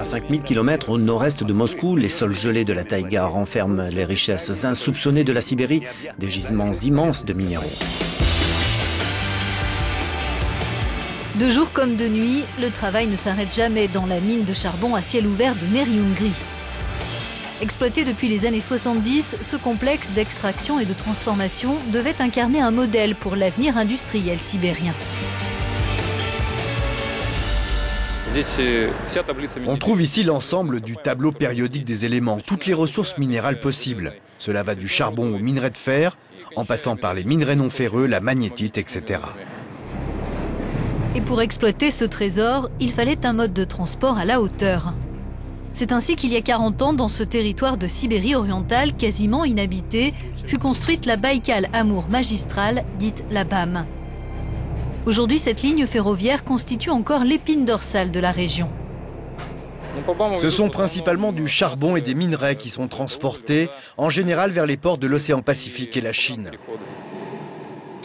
À 5000 km au nord-est de Moscou, les sols gelés de la taïga renferment les richesses insoupçonnées de la Sibérie, des gisements immenses de minéraux. De jour comme de nuit, le travail ne s'arrête jamais dans la mine de charbon à ciel ouvert de Neriungri. Exploité depuis les années 70, ce complexe d'extraction et de transformation devait incarner un modèle pour l'avenir industriel sibérien. On trouve ici l'ensemble du tableau périodique des éléments, toutes les ressources minérales possibles. Cela va du charbon au minerai de fer, en passant par les minerais non ferreux, la magnétite, etc. Et pour exploiter ce trésor, il fallait un mode de transport à la hauteur. C'est ainsi qu'il y a 40 ans, dans ce territoire de Sibérie orientale quasiment inhabité, fut construite la Baïkal-Amour magistrale, dite la BAM. Aujourd'hui, cette ligne ferroviaire constitue encore l'épine dorsale de la région. Ce sont principalement du charbon et des minerais qui sont transportés, en général vers les ports de l'océan Pacifique et la Chine.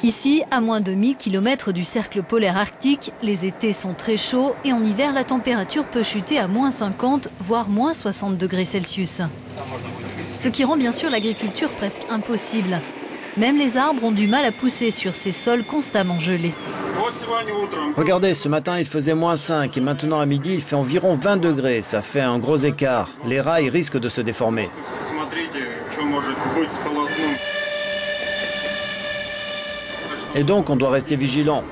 Ici, à moins de 1000 km du cercle polaire arctique, les étés sont très chauds et en hiver, la température peut chuter à moins 50, voire moins 60 degrés Celsius. Ce qui rend bien sûr l'agriculture presque impossible. Même les arbres ont du mal à pousser sur ces sols constamment gelés. Regardez, ce matin il faisait moins 5 et maintenant à midi il fait environ 20 degrés. Ça fait un gros écart. Les rails risquent de se déformer. Et donc on doit rester vigilant.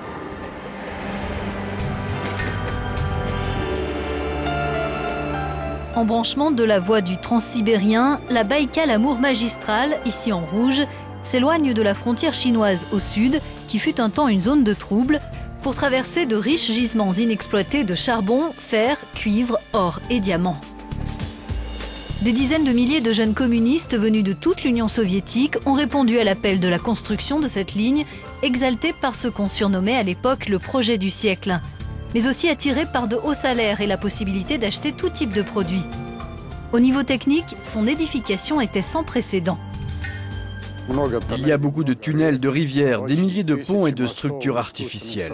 Embranchement de la voie du transsibérien, la Baïkal-Amour magistrale, ici en rouge, s'éloigne de la frontière chinoise au sud, qui fut un temps une zone de trouble, pour traverser de riches gisements inexploités de charbon, fer, cuivre, or et diamants. Des dizaines de milliers de jeunes communistes venus de toute l'Union soviétique ont répondu à l'appel de la construction de cette ligne, exaltés par ce qu'on surnommait à l'époque le projet du siècle, mais aussi attirés par de hauts salaires et la possibilité d'acheter tout type de produits. Au niveau technique, son édification était sans précédent. Il y a beaucoup de tunnels, de rivières, des milliers de ponts et de structures artificielles.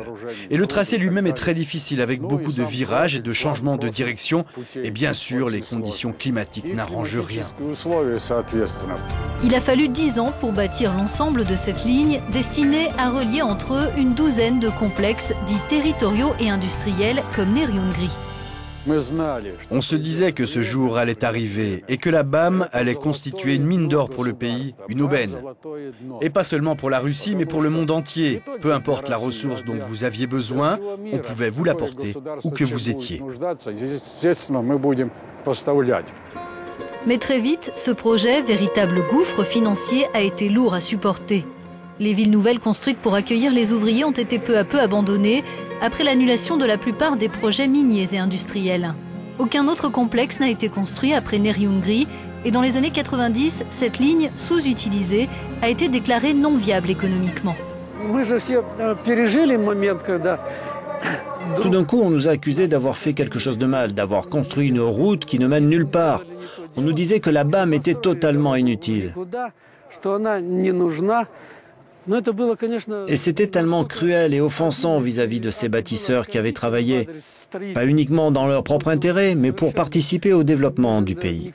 Et le tracé lui-même est très difficile avec beaucoup de virages et de changements de direction. Et bien sûr, les conditions climatiques n'arrangent rien. Il a fallu 10 ans pour bâtir l'ensemble de cette ligne destinée à relier entre eux une douzaine de complexes dits territoriaux et industriels comme Neriungri. On se disait que ce jour allait arriver et que la BAM allait constituer une mine d'or pour le pays, une aubaine. Et pas seulement pour la Russie, mais pour le monde entier. Peu importe la ressource dont vous aviez besoin, on pouvait vous l'apporter où que vous étiez. Mais très vite, ce projet, véritable gouffre financier, a été lourd à supporter. Les villes nouvelles construites pour accueillir les ouvriers ont été peu à peu abandonnées après l'annulation de la plupart des projets miniers et industriels. Aucun autre complexe n'a été construit après Neriungri et dans les années 90, cette ligne sous-utilisée a été déclarée non viable économiquement. Tout d'un coup, on nous a accusés d'avoir fait quelque chose de mal, d'avoir construit une route qui ne mène nulle part. On nous disait que la BAM était totalement inutile. Et c'était tellement cruel et offensant vis-à-vis de ces bâtisseurs qui avaient travaillé, pas uniquement dans leur propre intérêt, mais pour participer au développement du pays.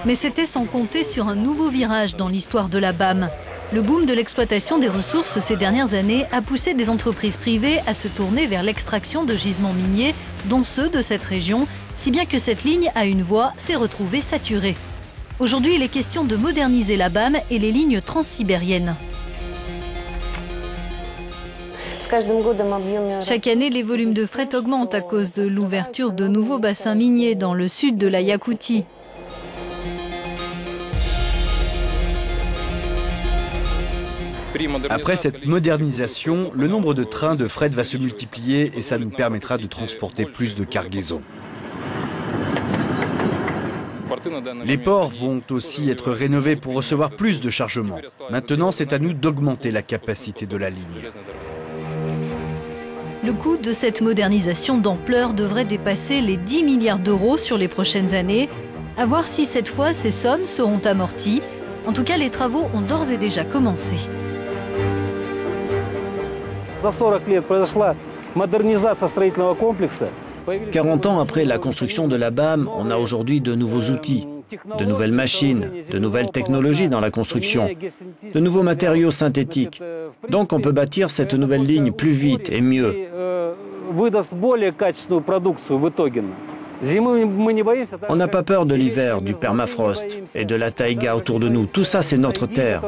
Mais c'était sans compter sur un nouveau virage dans l'histoire de la BAM. Le boom de l'exploitation des ressources ces dernières années a poussé des entreprises privées à se tourner vers l'extraction de gisements miniers, dont ceux de cette région, si bien que cette ligne à une voie s'est retrouvée saturée. Aujourd'hui, il est question de moderniser la BAM et les lignes transsibériennes. Chaque année, les volumes de fret augmentent à cause de l'ouverture de nouveaux bassins miniers dans le sud de la Yakoutie. Après cette modernisation, le nombre de trains de fret va se multiplier et ça nous permettra de transporter plus de cargaisons. Les ports vont aussi être rénovés pour recevoir plus de chargements. Maintenant, c'est à nous d'augmenter la capacité de la ligne. Le coût de cette modernisation d'ampleur devrait dépasser les 10 milliards d'euros sur les prochaines années. À voir si cette fois ces sommes seront amorties. En tout cas, les travaux ont d'ores et déjà commencé. 40 ans après la construction de la BAM, on a aujourd'hui de nouveaux outils, de nouvelles machines, de nouvelles technologies dans la construction, de nouveaux matériaux synthétiques. Donc on peut bâtir cette nouvelle ligne plus vite et mieux. On n'a pas peur de l'hiver, du permafrost et de la taïga autour de nous. Tout ça, c'est notre terre.